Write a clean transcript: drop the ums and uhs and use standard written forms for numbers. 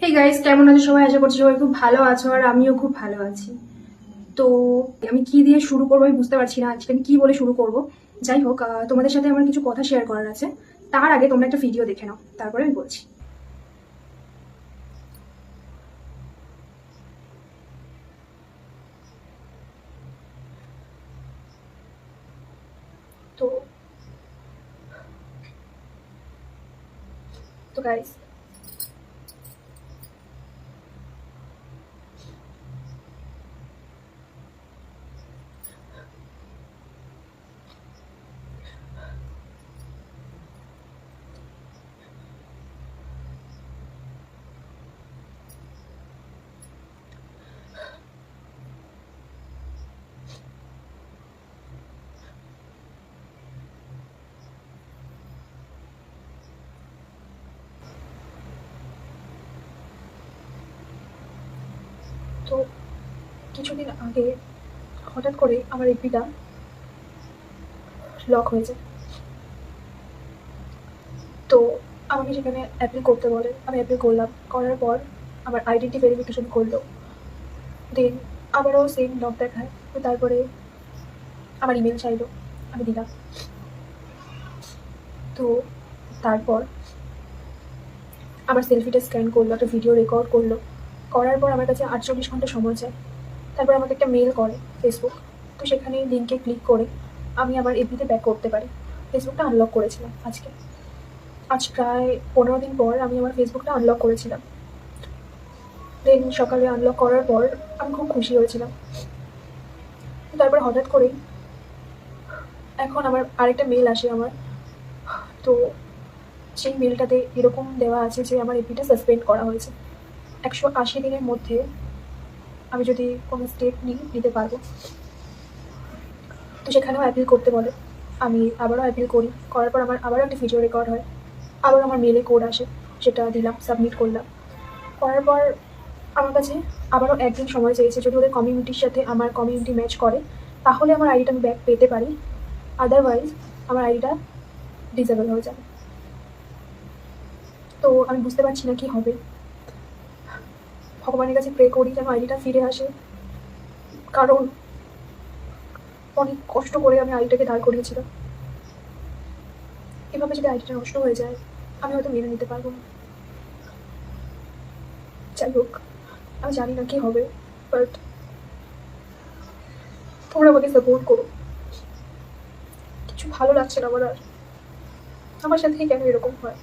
Hey guys, কেমন আছো সবাই? আশা করছি সবাই খুব ভালো আছো, আর আমিও খুব ভালো আছি। তো আমি কি দিয়ে শুরু করবো আমি বুঝতে পারছি না, আজকে আমি কি বলে শুরু করব। যাই হোক, তোমাদের সাথে আমার কিছু কথা শেয়ার করার আছে। তার আগে তোমরা একটা ভিডিও দেখে নাও, তারপরে আমি বলছি। তো তো গাইস, তো কিছুদিন আগে হঠাৎ করে আমার এফবিটা লক হয়ে যায়। তো আমাকে সেখানে অ্যাপ্লাই করতে বলে, আমি অ্যাপ্লাই করলাম। করার পর আমার আইডেন্টি ভেরিফিকেশন করলো। দেন আবারও সেম লক দেখায়। তো তারপরে আমার ইমেল চাইলো, আমি দিলাম। তো তারপর আমার সেলফিটা স্ক্যান করলো, একটা ভিডিও রেকর্ড করলো। করার পর আমার কাছে 48 ঘন্টা সময় চায়। তারপর আমাকে একটা মেল করে ফেসবুক। তো সেখানে লিঙ্কে ক্লিক করে আমি আমার এফবিতে ব্যাক করতে পারি। ফেসবুকটা আনলক করেছিলাম আজকে। আজ প্রায় 15 দিন পর আমি আমার ফেসবুকটা আনলক করেছিলাম। দেন সকালে আনলক করার পর আমি খুব খুশি হয়েছিলাম। তারপরে হঠাৎ করেই এখন আমার আরেকটা মেল আসে আমার। তো সেই মেলটাতে এরকম দেওয়া আছে যে আমার এফবিটা সাসপেন্ড করা হয়েছে। 180 দিনের মধ্যে আমি যদি কোনো স্টেপ নিতে পারবো। তো সেখানেও অ্যাপিল করতে বলে। আমি আবারও অ্যাপিল করি। করার পর আমার আবারও একটা ভিডিও রেকর্ড হয়। আবার আমার মেলে কোড আসে, সেটা দিলাম, সাবমিট করলাম। করার পর আমার কাছে আবারও একদিন সময় চেয়েছে। যদি ওদের কমিউনিটির সাথে আমার কমিউনিটি ম্যাচ করে তাহলে আমার আইডিটা আমি ব্যাক পেতে পারি, আদারওয়াইজ আমার আইডিটা ডিসেবল হয়ে যাবে। তো আমি বুঝতে পারছি না কি হবে। ভগবানের কাছে প্রে করি যেন আইডিটা ফিরে আসে, কারণ অনেক কষ্ট করে আমি আইডিটাকে দাঁড় করিয়েছিলাম। এভাবে যদি আইডিটা নষ্ট হয়ে যায় আমি হয়তো মেনে নিতে পারবো না। যাই হোক, আমি জানি না কি হবে, বাট তোমরা আমাকে সাপোর্ট করো। কিছু ভালো লাগছে না আমার আর। আমার সাথে কেন এরকম হয়?